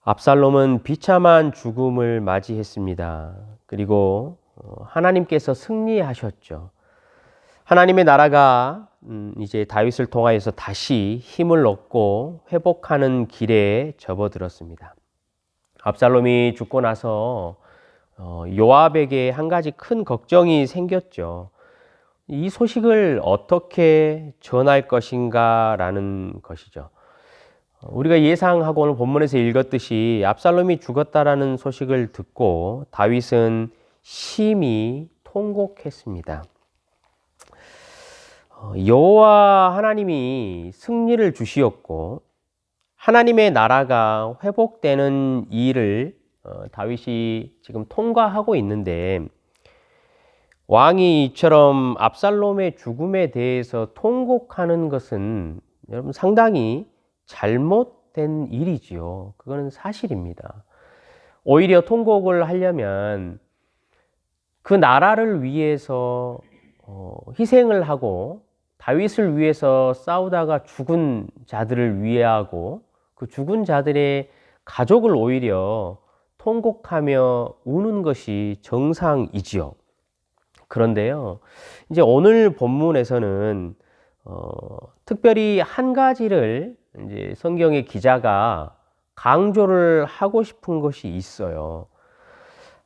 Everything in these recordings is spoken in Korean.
압살롬은 비참한 죽음을 맞이했습니다. 그리고 하나님께서 승리하셨죠. 하나님의 나라가 이제 다윗을 통하여서 다시 힘을 얻고 회복하는 길에 접어들었습니다. 압살롬이 죽고 나서 요압에게 한 가지 큰 걱정이 생겼죠. 이 소식을 어떻게 전할 것인가라는 것이죠. 우리가 예상하고 오늘 본문에서 읽었듯이 압살롬이 죽었다라는 소식을 듣고 다윗은 심히 통곡했습니다. 여호와 하나님이 승리를 주시었고 하나님의 나라가 회복되는 일을 다윗이 지금 통과하고 있는데 왕이 이처럼 압살롬의 죽음에 대해서 통곡하는 것은 여러분 상당히 잘못된 일이지요. 그거는 사실입니다. 오히려 통곡을 하려면 그 나라를 위해서 희생을 하고 다윗을 위해서 싸우다가 죽은 자들을 위하고 그 죽은 자들의 가족을 오히려 통곡하며 우는 것이 정상이지요. 그런데요, 이제 오늘 본문에서는 특별히 한 가지를 이제 성경의 기자가 강조를 하고 싶은 것이 있어요.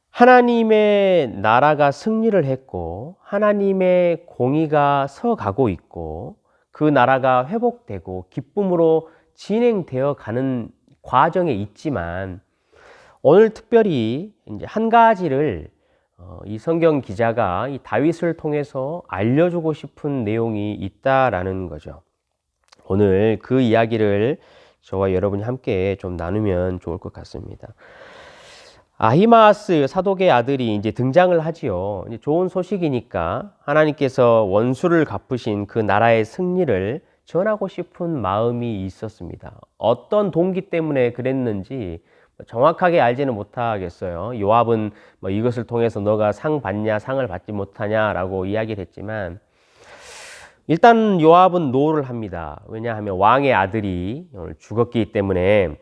하나님의 나라가 승리를 했고 하나님의 공의가 서가고 있고 그 나라가 회복되고 기쁨으로 진행되어 가는 과정에 있지만 오늘 특별히 이제 한 가지를 이 성경 기자가 이 다윗을 통해서 알려주고 싶은 내용이 있다라는 거죠. 오늘 그 이야기를 저와 여러분이 함께 좀 나누면 좋을 것 같습니다. 아히마아스 사독의 아들이 이제 등장을 하지요. 이제 좋은 소식이니까 하나님께서 원수를 갚으신 그 나라의 승리를 전하고 싶은 마음이 있었습니다. 어떤 동기 때문에 그랬는지 정확하게 알지는 못하겠어요. 요압은 이것을 통해서 너가 상 받냐, 상을 받지 못하냐라고 이야기를 했지만 일단 요압은 노를 합니다. 왜냐하면 왕의 아들이 오늘 죽었기 때문에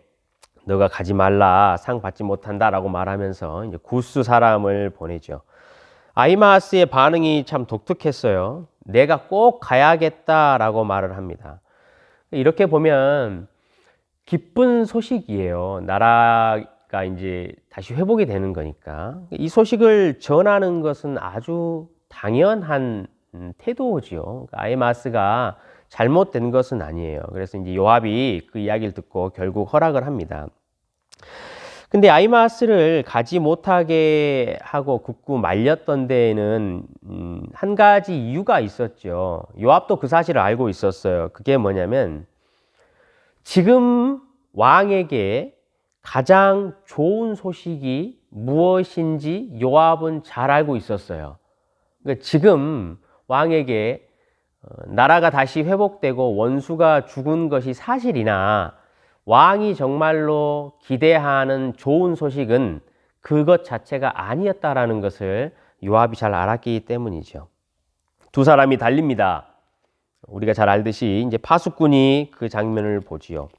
너가 가지 말라, 상 받지 못한다라고 말하면서 이제 구스 사람을 보내죠. 아히마아스의 반응이 참 독특했어요. 내가 꼭 가야겠다라고 말을 합니다. 이렇게 보면 기쁜 소식이에요. 나라가 이제 다시 회복이 되는 거니까. 이 소식을 전하는 것은 아주 당연한 태도지요. 아히마아스가 잘못된 것은 아니에요. 그래서 이제 요압이 그 이야기를 듣고 결국 허락을 합니다. 근데 아히마아스를 가지 못하게 하고 굳고 말렸던 데에는 한 가지 이유가 있었죠. 요압도 그 사실을 알고 있었어요. 그게 뭐냐면 지금 왕에게 가장 좋은 소식이 무엇인지 요압은 잘 알고 있었어요. 그러니까 지금 왕에게 나라가 다시 회복되고 원수가 죽은 것이 사실이나 왕이 정말로 기대하는 좋은 소식은 그것 자체가 아니었다라는 것을 요압이 잘 알았기 때문이죠. 두 사람이 달립니다. 우리가 잘 알듯이 이제 파수꾼이 그 장면을 보지요.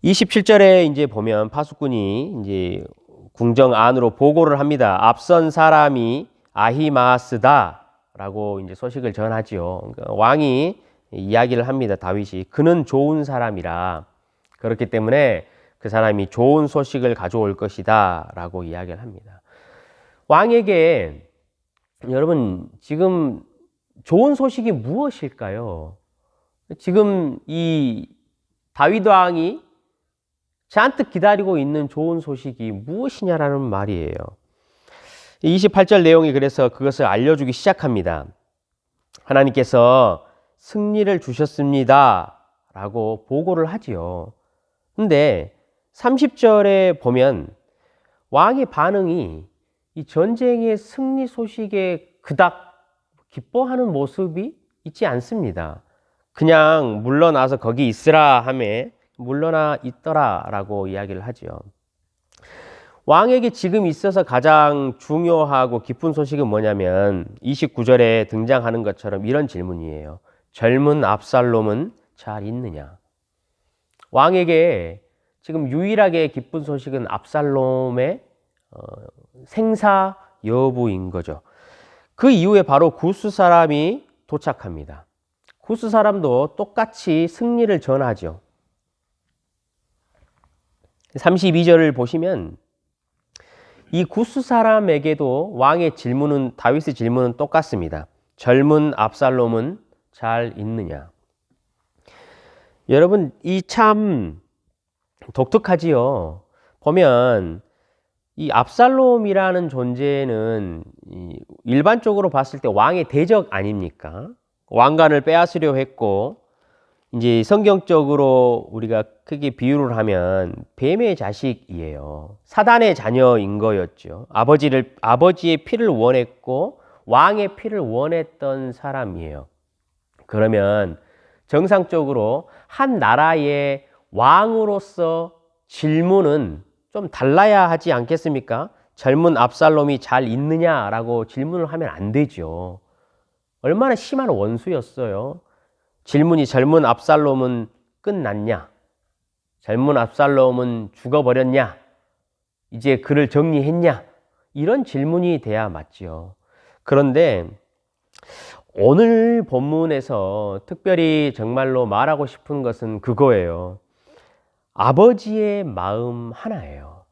27절에 이제 보면 파수꾼이 이제 궁정 안으로 보고를 합니다. 앞선 사람이 아히마아스다라고 이제 소식을 전하지요. 그러니까 왕이 이야기를 합니다. 다윗이 그는 좋은 사람이라 그렇기 때문에 그 사람이 좋은 소식을 가져올 것이다라고 이야기를 합니다. 왕에게 여러분 지금 좋은 소식이 무엇일까요? 지금 이 다윗 왕이 잔뜩 기다리고 있는 좋은 소식이 무엇이냐라는 말이에요. 28절 내용이 그래서 그것을 알려주기 시작합니다. 하나님께서 승리를 주셨습니다 라고 보고를 하지요. 근데 30절에 보면 왕의 반응이 이 전쟁의 승리 소식에 그닥 기뻐하는 모습이 있지 않습니다. 그냥 물러나서 거기 있으라 하매 물러나 있더라 라고 이야기를 하지요. 왕에게 지금 있어서 가장 중요하고 기쁜 소식은 뭐냐면 29절에 등장하는 것처럼 이런 질문이에요. 젊은 압살롬은 잘 있느냐? 왕에게 지금 유일하게 기쁜 소식은 압살롬의 생사 여부인 거죠. 그 이후에 바로 구스 사람이 도착합니다. 구스 사람도 똑같이 승리를 전하죠. 32절을 보시면 이 구스 사람에게도 왕의 질문은, 다윗의 질문은 똑같습니다. 젊은 압살롬은 잘 있느냐? 여러분, 이 참 독특하지요. 보면 이 압살롬이라는 존재는 일반적으로 봤을 때 왕의 대적 아닙니까? 왕관을 빼앗으려 했고, 이제 성경적으로 우리가 크게 비유를 하면 뱀의 자식이에요. 사단의 자녀인 거였죠. 아버지의 피를 원했고 왕의 피를 원했던 사람이에요. 그러면 정상적으로 한 나라의 왕으로서 질문은 좀 달라야 하지 않겠습니까? 젊은 압살롬이 잘 있느냐라고 질문을 하면 안 되죠. 얼마나 심한 원수였어요. 질문이 젊은 압살롬은 끝났냐? 젊은 압살롬은 죽어버렸냐? 이제 그를 정리했냐? 이런 질문이 돼야 맞지요. 그런데 오늘 본문에서 특별히 정말로 말하고 싶은 것은 그거예요. 아버지의 마음 하나예요.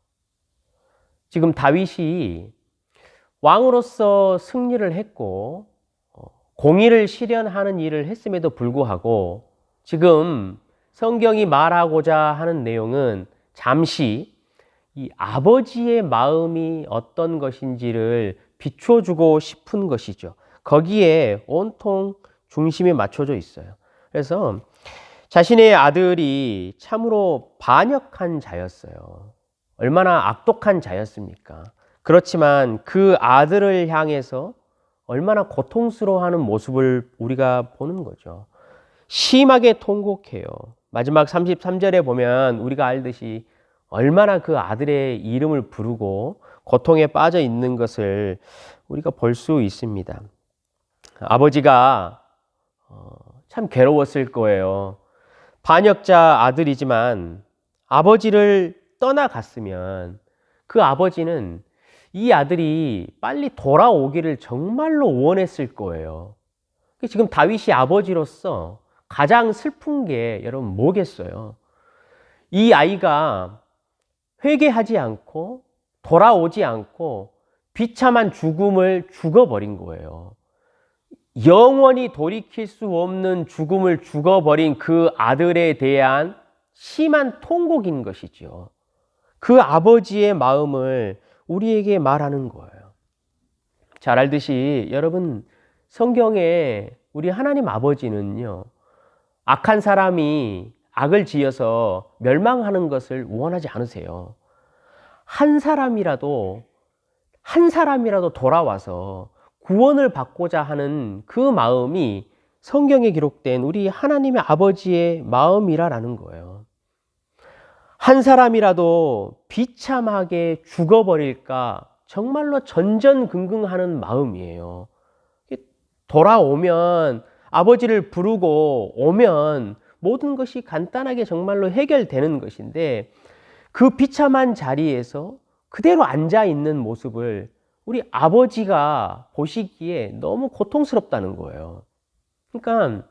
지금 다윗이 왕으로서 승리를 했고 공의를 실현하는 일을 했음에도 불구하고 지금 성경이 말하고자 하는 내용은 잠시 이 아버지의 마음이 어떤 것인지를 비춰주고 싶은 것이죠. 거기에 온통 중심이 맞춰져 있어요. 그래서 자신의 아들이 참으로 반역한 자였어요. 얼마나 악독한 자였습니까? 그렇지만 그 아들을 향해서 얼마나 고통스러워하는 모습을 우리가 보는 거죠. 심하게 통곡해요. 마지막 33절에 보면 우리가 알듯이 얼마나 그 아들의 이름을 부르고 고통에 빠져 있는 것을 우리가 볼 수 있습니다. 아버지가 참 괴로웠을 거예요. 반역자 아들이지만 아버지를 떠나갔으면 그 아버지는 이 아들이 빨리 돌아오기를 정말로 원했을 거예요. 지금 다윗이 아버지로서 가장 슬픈 게 여러분 뭐겠어요? 이 아이가 회개하지 않고 돌아오지 않고 비참한 죽음을 죽어버린 거예요. 영원히 돌이킬 수 없는 죽음을 죽어버린 그 아들에 대한 심한 통곡인 것이죠. 그 아버지의 마음을 우리에게 말하는 거예요. 잘 알듯이 여러분 성경에 우리 하나님 아버지는요, 악한 사람이 악을 지어서 멸망하는 것을 원하지 않으세요. 한 사람이라도 돌아와서 구원을 받고자 하는 그 마음이 성경에 기록된 우리 하나님의 아버지의 마음이라는 거예요. 한 사람이라도 비참하게 죽어버릴까 정말로 전전긍긍하는 마음이에요. 돌아오면 아버지를 부르고 오면 모든 것이 간단하게 정말로 해결되는 것인데 그 비참한 자리에서 그대로 앉아 있는 모습을 우리 아버지가 보시기에 너무 고통스럽다는 거예요. 그러니까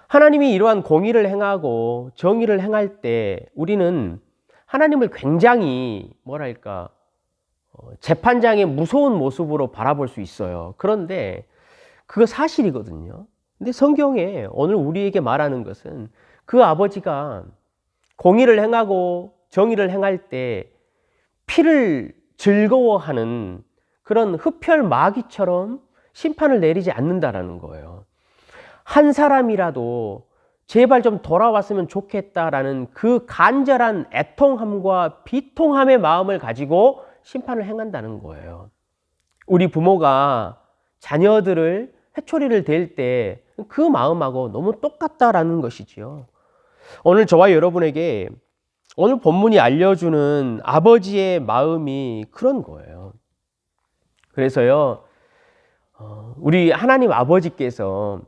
하나님이 이러한 공의를 행하고 정의를 행할 때 우리는 하나님을 굉장히 재판장의 무서운 모습으로 바라볼 수 있어요. 그런데 그거 사실이거든요. 근데 성경에 오늘 우리에게 말하는 것은 그 아버지가 공의를 행하고 정의를 행할 때 피를 즐거워하는 그런 흡혈 마귀처럼 심판을 내리지 않는다라는 거예요. 한 사람이라도 제발 좀 돌아왔으면 좋겠다라는 그 간절한 애통함과 비통함의 마음을 가지고 심판을 행한다는 거예요. 우리 부모가 자녀들을 회초리를 댈 때 그 마음하고 너무 똑같다라는 것이지요. 오늘 저와 여러분에게 오늘 본문이 알려주는 아버지의 마음이 그런 거예요. 그래서요, 우리 하나님 아버지께서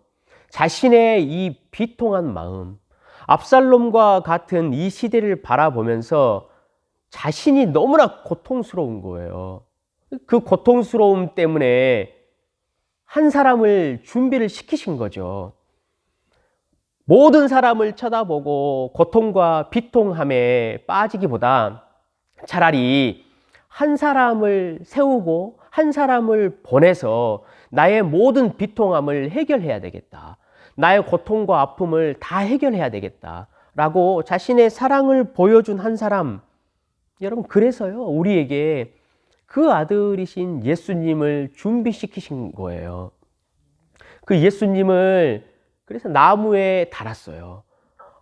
자신의 이 비통한 마음, 압살롬과 같은 이 시대를 바라보면서 자신이 너무나 고통스러운 거예요. 그 고통스러움 때문에 한 사람을 준비를 시키신 거죠. 모든 사람을 쳐다보고 고통과 비통함에 빠지기보다 차라리 한 사람을 세우고 한 사람을 보내서 나의 모든 비통함을 해결해야 되겠다. 나의 고통과 아픔을 다 해결해야 되겠다. 라고 자신의 사랑을 보여준 한 사람. 여러분, 그래서요, 우리에게 그 아들이신 예수님을 준비시키신 거예요. 그 예수님을 그래서 나무에 달았어요.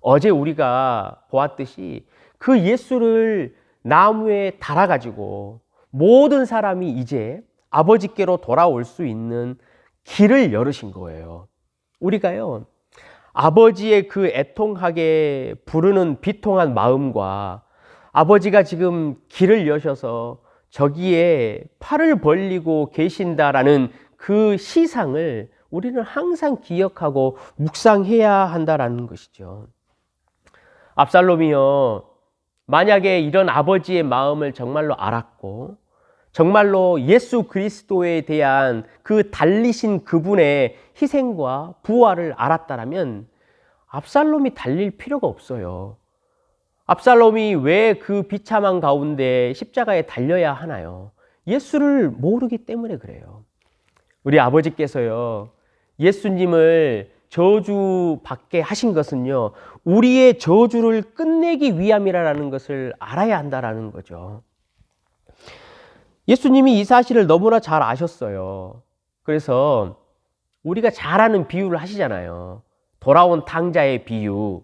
어제 우리가 보았듯이 그 예수를 나무에 달아가지고 모든 사람이 이제 아버지께로 돌아올 수 있는 길을 열으신 거예요. 우리가요, 아버지의 그 애통하게 부르는 비통한 마음과 아버지가 지금 길을 여셔서 저기에 팔을 벌리고 계신다라는 그 시상을 우리는 항상 기억하고 묵상해야 한다라는 것이죠. 압살롬이요, 만약에 이런 아버지의 마음을 정말로 알았고 정말로 예수 그리스도에 대한 그 달리신 그분의 희생과 부활을 알았다라면 압살롬이 달릴 필요가 없어요. 압살롬이 왜 그 비참한 가운데 십자가에 달려야 하나요? 예수를 모르기 때문에 그래요. 우리 아버지께서요, 예수님을 저주받게 하신 것은요, 우리의 저주를 끝내기 위함이라는 것을 알아야 한다는 거죠. 예수님이 이 사실을 너무나 잘 아셨어요. 그래서 우리가 잘 아는 비유를 하시잖아요. 돌아온 탕자의 비유.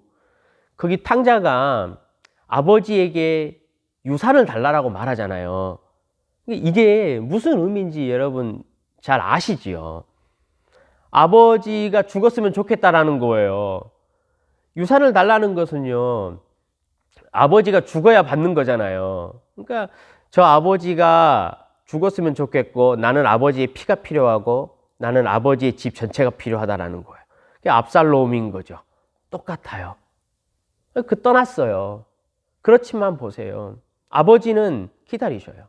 거기 탕자가 아버지에게 유산을 달라고 말하잖아요. 이게 무슨 의미인지 여러분 잘 아시지요? 아버지가 죽었으면 좋겠다라는 거예요. 유산을 달라는 것은요, 아버지가 죽어야 받는 거잖아요. 그러니까 저 아버지가 죽었으면 좋겠고 나는 아버지의 피가 필요하고 나는 아버지의 집 전체가 필요하다라는 거예요. 그게 압살롬인 거죠. 똑같아요. 그 떠났어요. 그렇지만 보세요. 아버지는 기다리셔요.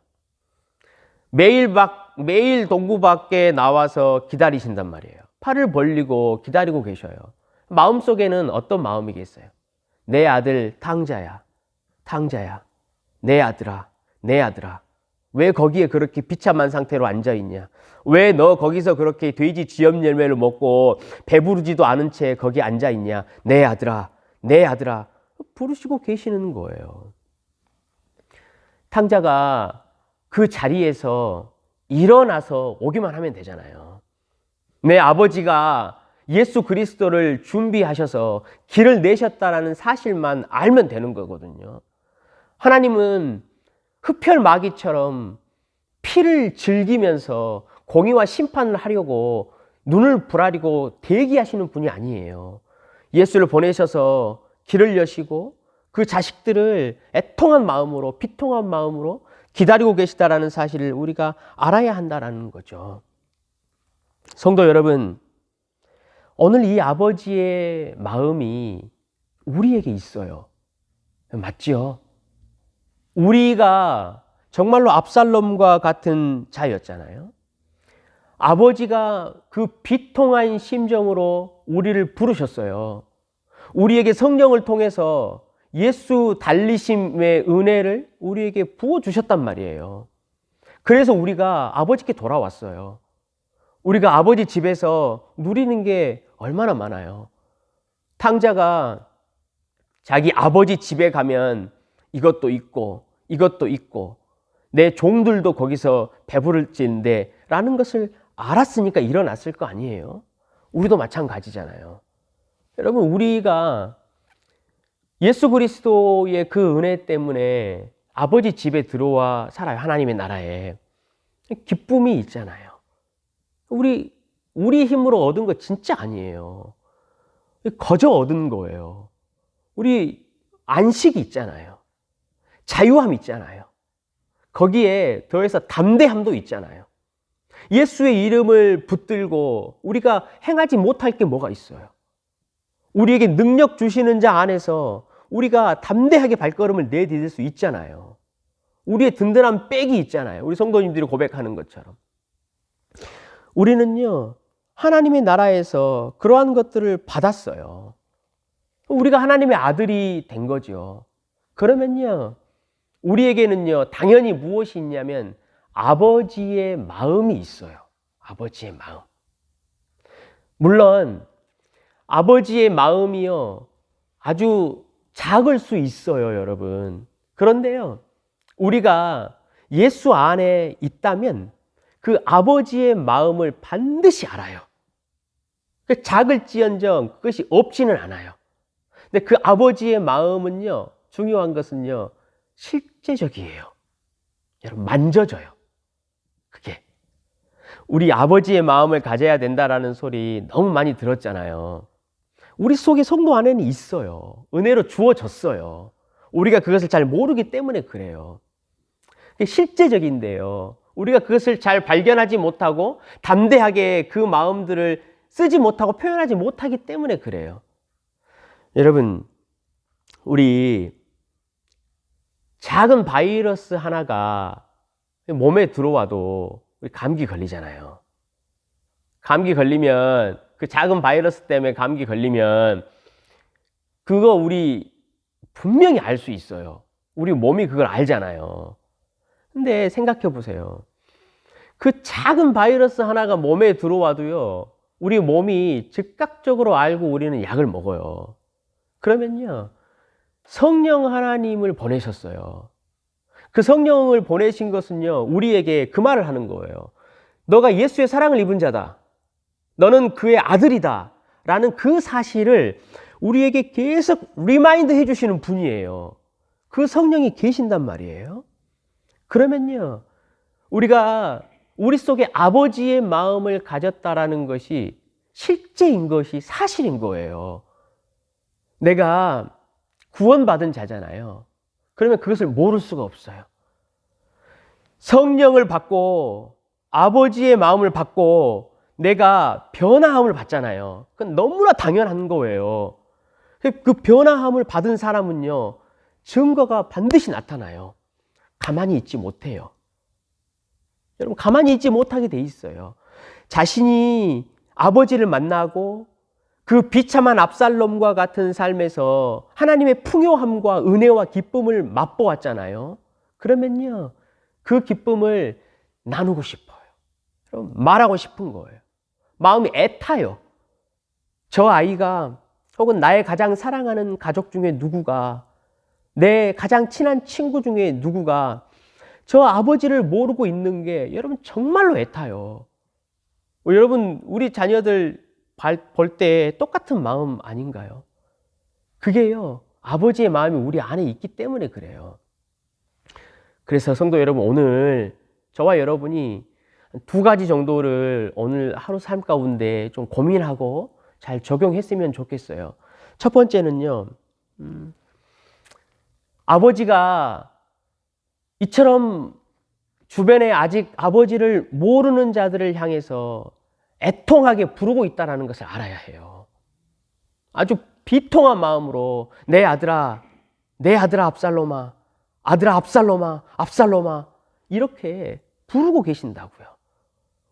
매일 동구 밖에 나와서 기다리신단 말이에요. 팔을 벌리고 기다리고 계셔요. 마음속에는 어떤 마음이겠어요? 내 아들 탕자야. 탕자야. 내 아들아. 내 아들아. 왜 거기에 그렇게 비참한 상태로 앉아있냐? 왜 너 거기서 그렇게 돼지 쥐염 열매를 먹고 배부르지도 않은 채 거기 앉아있냐? 내 아들아. 내 아들아. 부르시고 계시는 거예요. 탕자가 그 자리에서 일어나서 오기만 하면 되잖아요. 내 아버지가 예수 그리스도를 준비하셔서 길을 내셨다라는 사실만 알면 되는 거거든요. 하나님은 흡혈마귀처럼 피를 즐기면서 공의와 심판을 하려고 눈을 부라리고 대기하시는 분이 아니에요. 예수를 보내셔서 길을 여시고 그 자식들을 애통한 마음으로, 비통한 마음으로 기다리고 계시다라는 사실을 우리가 알아야 한다라는 거죠. 성도 여러분, 오늘 이 아버지의 마음이 우리에게 있어요. 맞지요? 우리가 정말로 압살롬과 같은 자였잖아요. 아버지가 그 비통한 심정으로 우리를 부르셨어요. 우리에게 성령을 통해서 예수 달리심의 은혜를 우리에게 부어주셨단 말이에요. 그래서 우리가 아버지께 돌아왔어요. 우리가 아버지 집에서 누리는 게 얼마나 많아요. 탕자가 자기 아버지 집에 가면 이것도 있고 이것도 있고 내 종들도 거기서 배부를진데 라는 것을 알았으니까 일어났을 거 아니에요. 우리도 마찬가지잖아요. 여러분, 우리가 예수 그리스도의 그 은혜 때문에 아버지 집에 들어와 살아요. 하나님의 나라에. 기쁨이 있잖아요. 우리 힘으로 얻은 거 진짜 아니에요. 거저 얻은 거예요. 우리 안식이 있잖아요. 자유함이 있잖아요. 거기에 더해서 담대함도 있잖아요. 예수의 이름을 붙들고 우리가 행하지 못할 게 뭐가 있어요? 우리에게 능력 주시는 자 안에서 우리가 담대하게 발걸음을 내디딜 수 있잖아요. 우리의 든든한 백이 있잖아요. 우리 성도님들이 고백하는 것처럼. 우리는요, 하나님의 나라에서 그러한 것들을 받았어요. 우리가 하나님의 아들이 된 거죠. 그러면요, 우리에게는요, 당연히 무엇이 있냐면 아버지의 마음이 있어요. 아버지의 마음. 물론 아버지의 마음이요, 아주 작을 수 있어요, 여러분. 그런데요, 우리가 예수 안에 있다면 그 아버지의 마음을 반드시 알아요. 작을지언정 그것이 없지는 않아요. 근데 그 아버지의 마음은요, 중요한 것은요, 실제적이에요. 여러분, 만져져요. 그게. 우리 아버지의 마음을 가져야 된다라는 소리 너무 많이 들었잖아요. 우리 속에 성도 안에는 있어요. 은혜로 주어졌어요. 우리가 그것을 잘 모르기 때문에 그래요. 실제적인데요. 우리가 그것을 잘 발견하지 못하고 담대하게 그 마음들을 쓰지 못하고 표현하지 못하기 때문에 그래요. 여러분, 우리 작은 바이러스 하나가 몸에 들어와도 우리 감기 걸리잖아요. 감기 걸리면, 그 작은 바이러스 때문에 감기 걸리면 그거 우리 분명히 알 수 있어요. 우리 몸이 그걸 알잖아요. 근데 생각해 보세요. 그 작은 바이러스 하나가 몸에 들어와도요, 우리 몸이 즉각적으로 알고 우리는 약을 먹어요. 그러면요, 성령 하나님을 보내셨어요. 그 성령을 보내신 것은요, 우리에게 그 말을 하는 거예요. 너가 예수의 사랑을 입은 자다. 너는 그의 아들이다. 라는 그 사실을 우리에게 계속 리마인드 해주시는 분이에요. 그 성령이 계신단 말이에요. 그러면요, 우리가 우리 속에 아버지의 마음을 가졌다라는 것이 실제인 것이 사실인 거예요. 내가 구원받은 자잖아요. 그러면 그것을 모를 수가 없어요. 성령을 받고 아버지의 마음을 받고 내가 변화함을 받잖아요. 그건 너무나 당연한 거예요. 그 변화함을 받은 사람은요, 증거가 반드시 나타나요. 가만히 있지 못해요. 여러분, 가만히 있지 못하게 돼 있어요. 자신이 아버지를 만나고 그 비참한 압살롬과 같은 삶에서 하나님의 풍요함과 은혜와 기쁨을 맛보았잖아요. 그러면요, 그 기쁨을 나누고 싶어요. 말하고 싶은 거예요. 마음이 애타요. 저 아이가 혹은 나의 가장 사랑하는 가족 중에 누구가, 내 가장 친한 친구 중에 누구가 저 아버지를 모르고 있는 게 여러분 정말로 애타요. 여러분, 우리 자녀들 볼 때 똑같은 마음 아닌가요? 그게요, 아버지의 마음이 우리 안에 있기 때문에 그래요. 그래서 성도 여러분, 오늘 저와 여러분이 두 가지 정도를 오늘 하루 삶 가운데 좀 고민하고 잘 적용했으면 좋겠어요. 첫 번째는요, 아버지가 이처럼 주변에 아직 아버지를 모르는 자들을 향해서 애통하게 부르고 있다는 것을 알아야 해요. 아주 비통한 마음으로 내 아들아, 내 아들아 압살롬아, 아들아 압살롬아, 압살롬아 이렇게 부르고 계신다고요.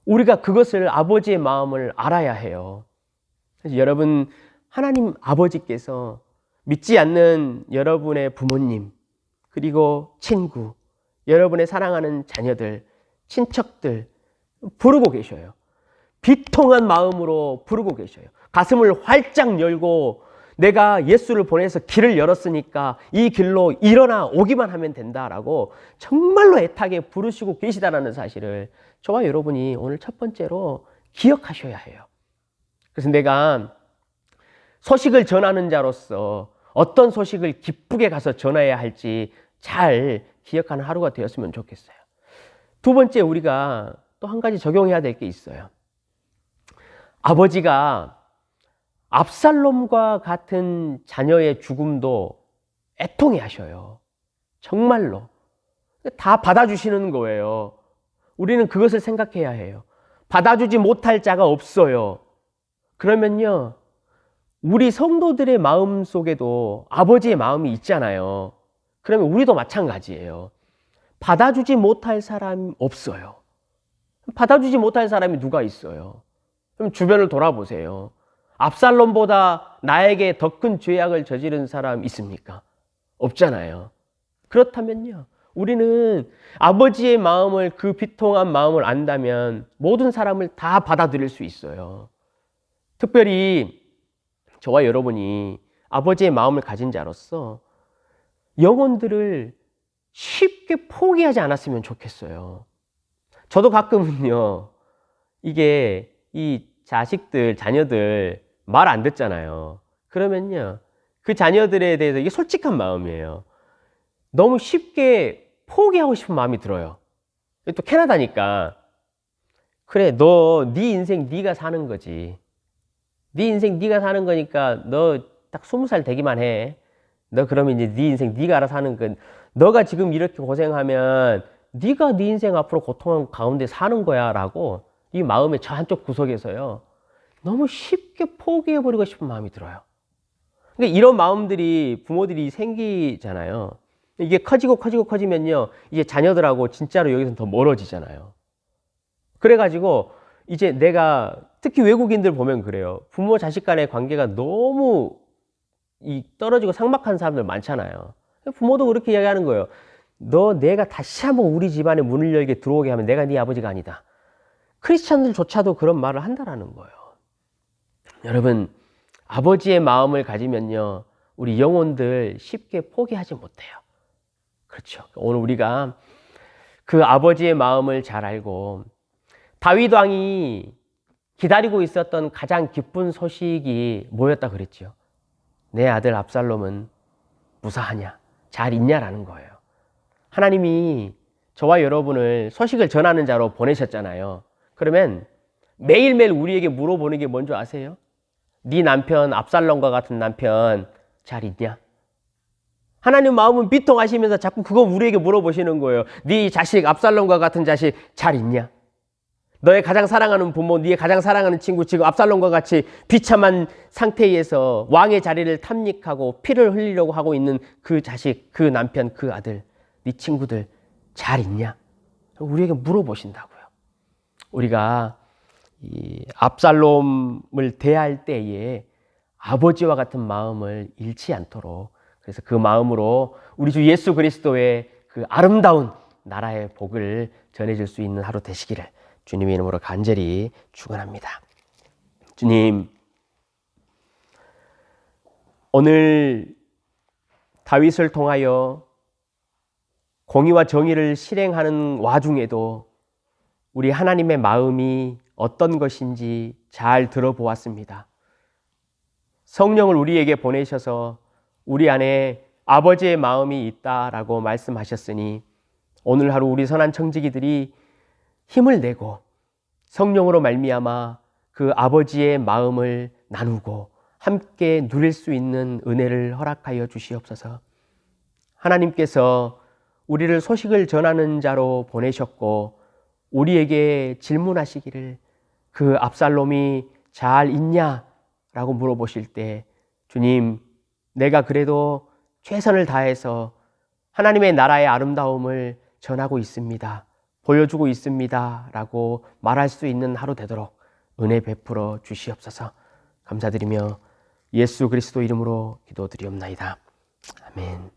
우리가 그것을 아버지의 마음을 알아야 해요. 그래서 여러분, 하나님 아버지께서 믿지 않는 여러분의 부모님, 그리고 친구, 여러분의 사랑하는 자녀들, 친척들 부르고 계셔요. 비통한 마음으로 부르고 계셔요. 가슴을 활짝 열고 내가 예수를 보내서 길을 열었으니까 이 길로 일어나 오기만 하면 된다라고 정말로 애타게 부르시고 계시다는 사실을 저와 여러분이 오늘 첫 번째로 기억하셔야 해요. 그래서 내가 소식을 전하는 자로서 어떤 소식을 기쁘게 가서 전해야 할지 잘 기억하는 하루가 되었으면 좋겠어요. 두 번째, 우리가 또 한 가지 적용해야 될 게 있어요. 아버지가 압살롬과 같은 자녀의 죽음도 애통해 하셔요. 정말로. 다 받아주시는 거예요. 우리는 그것을 생각해야 해요. 받아주지 못할 자가 없어요. 그러면요, 우리 성도들의 마음 속에도 아버지의 마음이 있잖아요. 그러면 우리도 마찬가지예요. 받아주지 못할 사람 없어요. 받아주지 못할 사람이 누가 있어요? 그럼 주변을 돌아보세요. 압살롬보다 나에게 더 큰 죄악을 저지른 사람 있습니까? 없잖아요. 그렇다면요, 우리는 아버지의 마음을, 그 비통한 마음을 안다면 모든 사람을 다 받아들일 수 있어요. 특별히 저와 여러분이 아버지의 마음을 가진 자로서 영혼들을 쉽게 포기하지 않았으면 좋겠어요. 저도 가끔은요, 이게 이 자식들, 자녀들 말 안 듣잖아요. 그러면요, 그 자녀들에 대해서 이게 솔직한 마음이에요. 너무 쉽게 포기하고 싶은 마음이 들어요. 또 캐나다니까, 그래, 네 인생 네가 사는 거지. 네 인생 네가 사는 거니까 너 딱 20살 되기만 해. 너 그러면 이제 네 인생 네가 알아서 사는 건, 너가 지금 이렇게 고생하면 네가 네 인생 앞으로 고통 가운데 사는 거야 라고 이 마음의 저 한쪽 구석에서요, 너무 쉽게 포기해버리고 싶은 마음이 들어요. 그러니까 이런 마음들이 부모들이 생기잖아요. 이게 커지면요, 이제 자녀들하고 진짜로 여기서 더 멀어지잖아요. 그래가지고 이제 내가, 특히 외국인들 보면 그래요. 부모 자식 간의 관계가 너무 떨어지고 삭막한 사람들 많잖아요. 부모도 그렇게 이야기하는 거예요. 너 내가 다시 한번 우리 집안에 문을 열게 들어오게 하면 내가 네 아버지가 아니다. 크리스찬들조차도 그런 말을 한다라는 거예요. 여러분, 아버지의 마음을 가지면요, 우리 영혼들 쉽게 포기하지 못해요. 그렇죠. 오늘 우리가 그 아버지의 마음을 잘 알고, 다윗 왕이 기다리고 있었던 가장 기쁜 소식이 뭐였다 그랬죠? 내 아들 압살롬은 무사하냐, 잘 있냐라는 거예요. 하나님이 저와 여러분을 소식을 전하는 자로 보내셨잖아요. 그러면 매일매일 우리에게 물어보는 게 뭔지 아세요? 네 남편, 압살롬과 같은 남편 잘 있냐? 하나님 마음은 비통하시면서 자꾸 그거 우리에게 물어보시는 거예요. 네 자식, 압살롬과 같은 자식 잘 있냐? 너의 가장 사랑하는 부모, 네의 가장 사랑하는 친구, 지금 압살롬과 같이 비참한 상태에서 왕의 자리를 탐닉하고 피를 흘리려고 하고 있는 그 자식, 그 남편, 그 아들, 네 친구들 잘 있냐? 우리에게 물어보신다고요. 우리가 이 압살롬을 대할 때에 아버지와 같은 마음을 잃지 않도록, 그래서 그 마음으로 우리 주 예수 그리스도의 그 아름다운 나라의 복을 전해줄 수 있는 하루 되시기를 주님의 이름으로 간절히 축원합니다. 주님, 오늘 다윗을 통하여 공의와 정의를 실행하는 와중에도 우리 하나님의 마음이 어떤 것인지 잘 들어보았습니다. 성령을 우리에게 보내셔서 우리 안에 아버지의 마음이 있다라고 말씀하셨으니, 오늘 하루 우리 선한 청지기들이 힘을 내고 성령으로 말미암아 그 아버지의 마음을 나누고 함께 누릴 수 있는 은혜를 허락하여 주시옵소서. 하나님께서 우리를 소식을 전하는 자로 보내셨고 우리에게 질문하시기를, 그 압살롬이 잘 있냐라고 물어보실 때, 주님, 내가 그래도 최선을 다해서 하나님의 나라의 아름다움을 전하고 있습니다, 보여주고 있습니다 라고 말할 수 있는 하루 되도록 은혜 베풀어 주시옵소서. 감사드리며 예수 그리스도 이름으로 기도드리옵나이다. 아멘.